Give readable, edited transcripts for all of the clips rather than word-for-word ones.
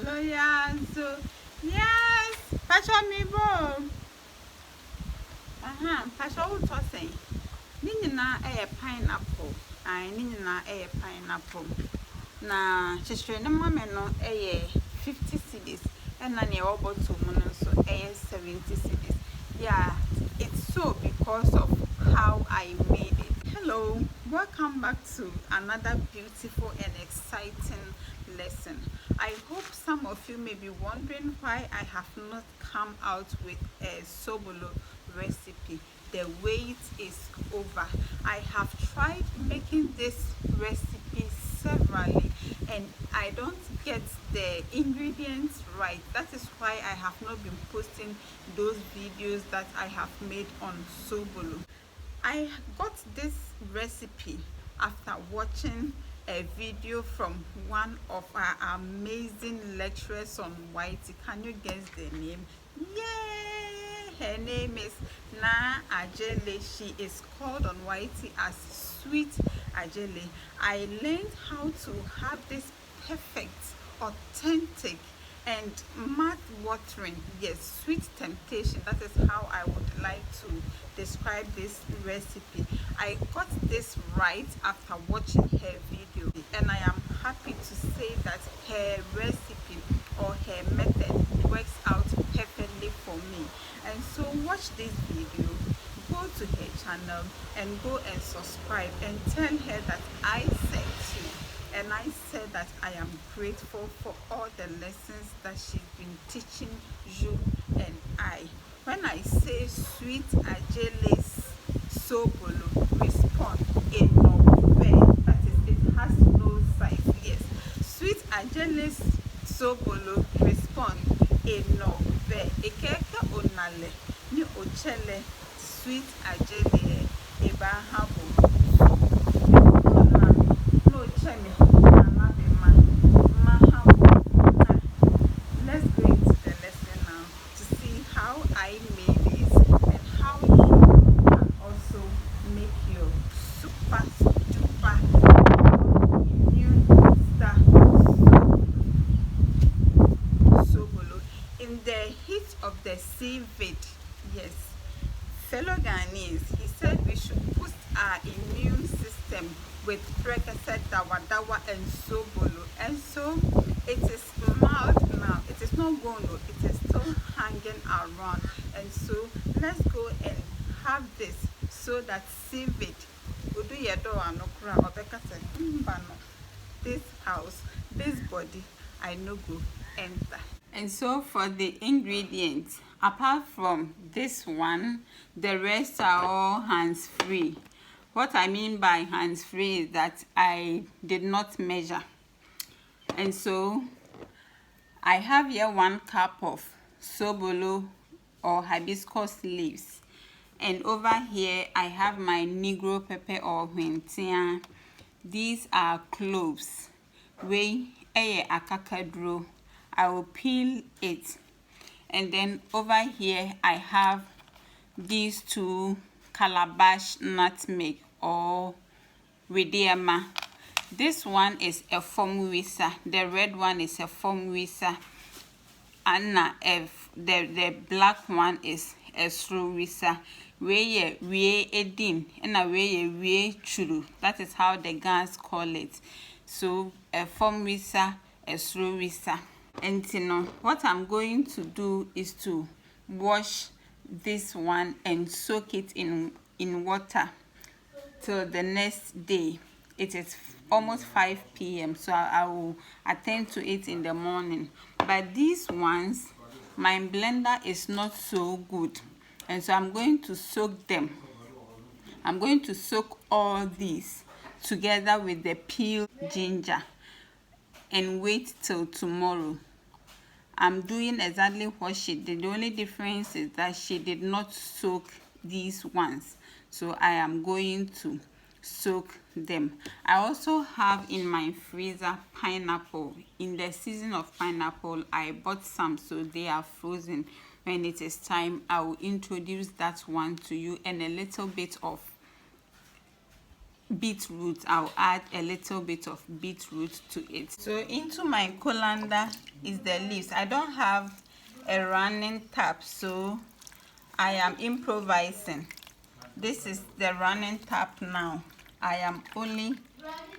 Sobolo yazo. Yes, Pacho mi bo. Pacho uto say. Ni na pineapple. Ai ni na pineapple. Na chishre na mama no 50 cedis. And na ne obo to mu no so 70 cedis. Yeah, it's so because of how I made it. Hello, welcome back to another beautiful and exciting lesson. I hope some of you may be wondering why I have not come out with a Sobolo recipe. The wait is over. I have tried making this recipe severally and I don't get the ingredients right. That is why I have not been posting those videos that I have made on Sobolo. I got this recipe after watching a video from one of our amazing lecturers on YT. Can you guess the name? Yay! Her name is Adjeley. She is called on YT as Sweet Adjeley. I learned how to have this perfect, authentic, and mouth-watering, yes, sweet temptation. That is how I would like to describe this recipe. I got this right after watching her video, and I am happy to say that her recipe or her method works out perfectly for me. And so watch this video, go to her channel and go and subscribe and tell her that I said so. And I said that I am grateful for all the lessons that she's been teaching you and I. When I say Sweet Adjeley's Sobolo, respond in no way. That is, it has no size. Yes. Sweet Adjeley's Sobolo, respond in no way. Ekeke onale ni ochele Sweet Adjeley eba habo. Let's go into the lesson now to see how I made it and how you can also make your super duper immune booster Sobolo in the heat of the seaweed. Yes, fellow Ghanaians, he said we should boost our immune system with prekese dawa and Sobolo. And so it is mild now. It is not going to, it is still hanging around. And so let's go and have this so that seaweed this house, this body, I no go enter. And so for the ingredients, apart from this one, the rest are all hands-free. What I mean by hands-free is that I did not measure. And so I have here 1 cup of Sobolo or hibiscus leaves. And over here I have my Negro pepper or Huentia. These are cloves. Akakadro. I will peel it. And then over here I have these 2 calabash nutmeg or Widiama. This one is a formwisa. The red one is a formwisa. And the black one is a srowisa. We edin and we churu. That is how the guys call it. So a formwisa, a srowisa. And you know what I'm going to do is to wash this one and soak it in water till the next day. It is almost 5 p.m. so I will attend to it in the morning. But these ones, my blender is not so good, and so I'm going to soak them. I'm going to soak all these together with the peeled ginger and wait till tomorrow. I'm doing exactly what she did. The only difference is that she did not soak these ones. So I am going to soak them. I also have in my freezer pineapple. In the season of pineapple, I bought some, so they are frozen. When it is time, I will introduce that one to you and a little bit of beetroot, I'll add a little bit of beetroot to it. So into my colander is the leaves. I don't have a running tap, so I am improvising. This is the running tap now. I am only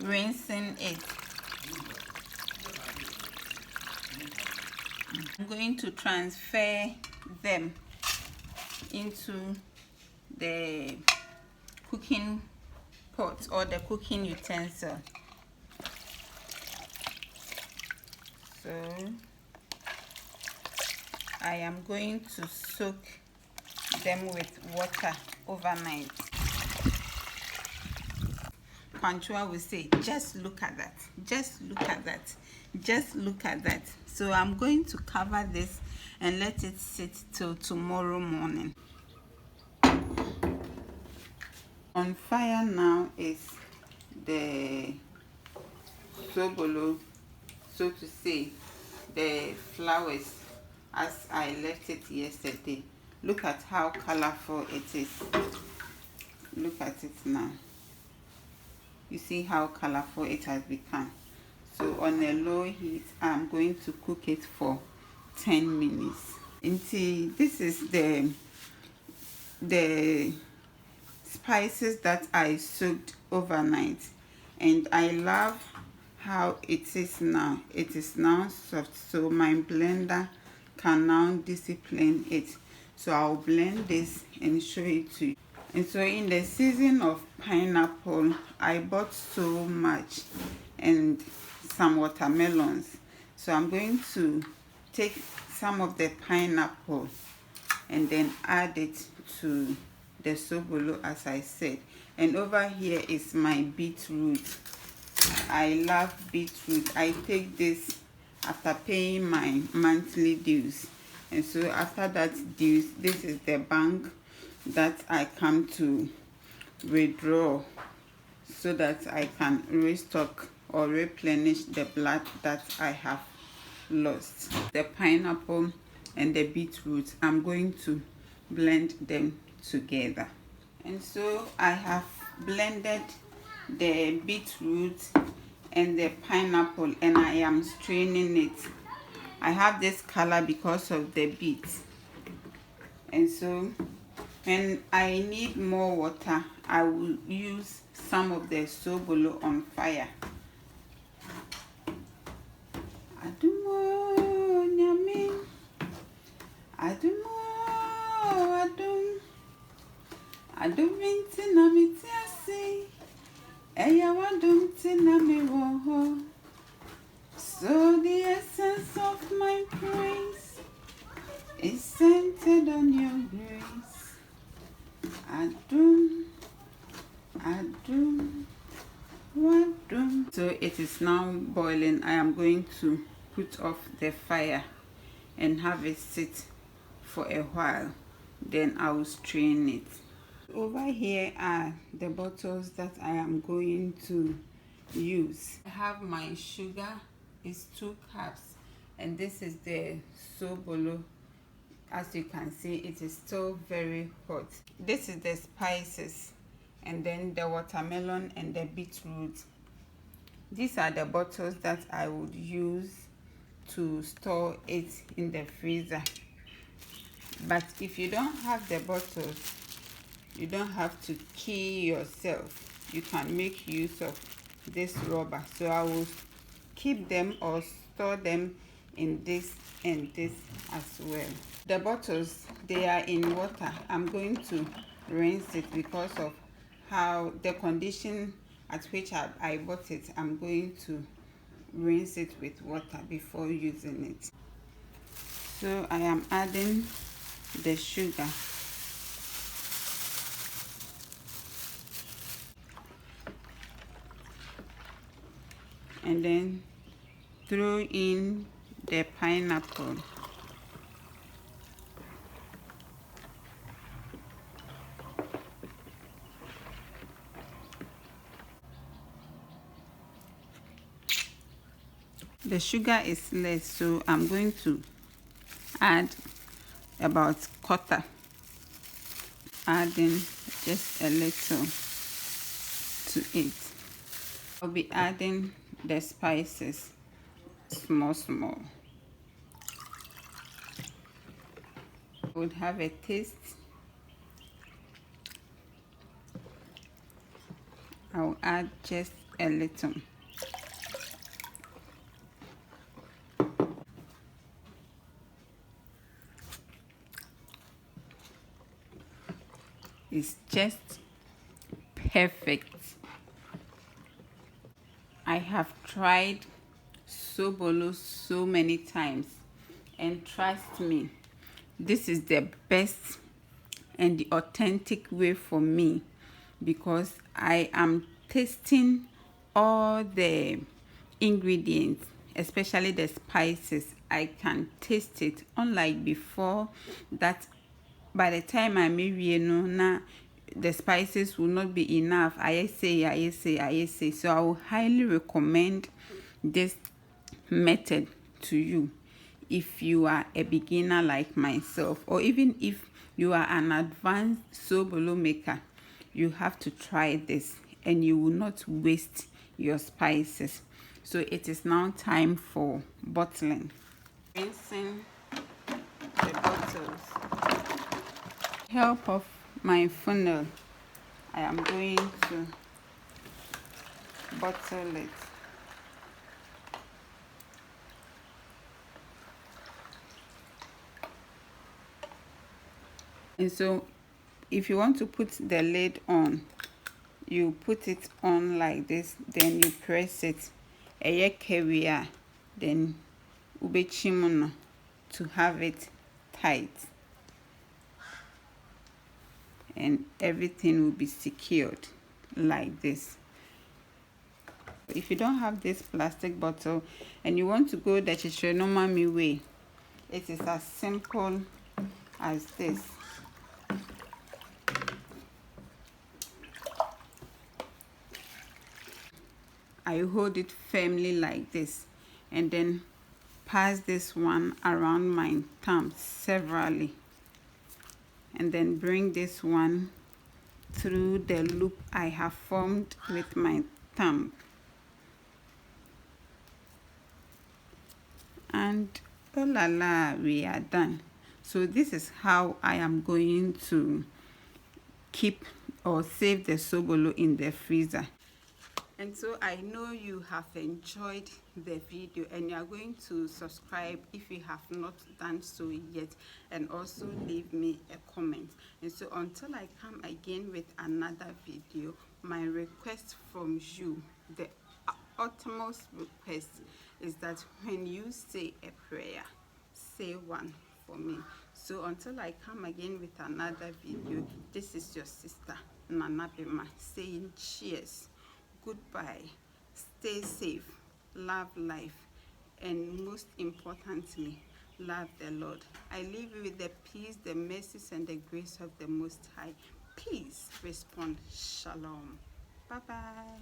rinsing it. I'm going to transfer them into the cooking pot or the cooking utensil. So I am going to soak them with water overnight. Kwanchua will say, just look at that, just look at that, just look at that. So I'm going to cover this and let it sit till tomorrow morning. On fire now is the sobolo, so to say, the flowers as I left it yesterday. Look at how colorful it is. Look at it now. You see how colorful it has become. So on a low heat, I'm going to cook it for 10 minutes. And see, this is the spices that I soaked overnight, and I love how it is now. It is now soft, so my blender can now discipline it. So I'll blend this and show it to you. And so in the season of pineapple, I bought so much and some watermelons. So I'm going to take some of the pineapple and then add it to the sobolo, as I said. And over here is my beetroot. I love beetroot. I take this after paying my monthly dues. And so after that dues, this is the bank that I come to withdraw so that I can restock or replenish the blood that I have lost. The pineapple and the beetroot, I'm going to blend them together. And so I have blended the beetroot and the pineapple, and I am straining it. I have this color because of the beets. And so when I need more water, I will use some of the sobolo on fire. Adumo nyame, adumo aduminti na mitiasi, eya wadumti na miwoho. So the essence of my praise is centered on your grace. Adum, adum, wadum. So it is now boiling. I am going to put off the fire and have it sit for a while. Then I will strain it. Over here are the bottles that I am going to use. I have my sugar. It's 2 cups, and this is the sobolo. As you can see, it is still very hot. This is the spices, and then the watermelon and the beetroot. These are the bottles that I would use to store it in the freezer. But if you don't have the bottles, you don't have to key yourself. You can make use of this rubber. So I will keep them or store them in this and this as well. The bottles, they are in water. I'm going to rinse it because of how the condition at which I bought it. I'm going to rinse it with water before using it. So I am adding the sugar. And then throw in the pineapple. The sugar is less, so I'm going to add about quarter, adding just a little to it. I'll be adding the spices small. I would have a taste. I'll add just a little. It's just perfect. I have tried Sobolo so many times, and trust me, this is the best and the authentic way for me, because I am tasting all the ingredients, especially the spices. I can taste it, unlike before that by the time I marry, the spices will not be enough. I say. So I will highly recommend this method to you if you are a beginner like myself, or even if you are an advanced Sobolo maker. You have to try this and you will not waste your spices. So it is now time for bottling. Rinsing the bottles. Help of my funnel, I am going to bottle it. And so if you want to put the lid on, you put it on like this, then you press it. Then ubechimono to have it tight, and everything will be secured like this. If you don't have this plastic bottle and you want to go the Chichenomami way, it is as simple as this. I hold it firmly like this, and then pass this one around my thumb severally, and then bring this one through the loop I have formed with my thumb, and oh la la, we are done. So this is how I am going to keep or save the Sobolo in the freezer. And so I know you have enjoyed the video, and you are going to subscribe if you have not done so yet, and also leave me a comment. And so until I come again with another video, my request from you, the utmost request, is that when you say a prayer, say one for me. So until I come again with another video, this is your sister Nana Bema saying cheers, goodbye, stay safe, love life, and most importantly, love the Lord. I leave you with the peace, the mercies, and the grace of the Most High. Peace, respond, shalom. Bye-bye.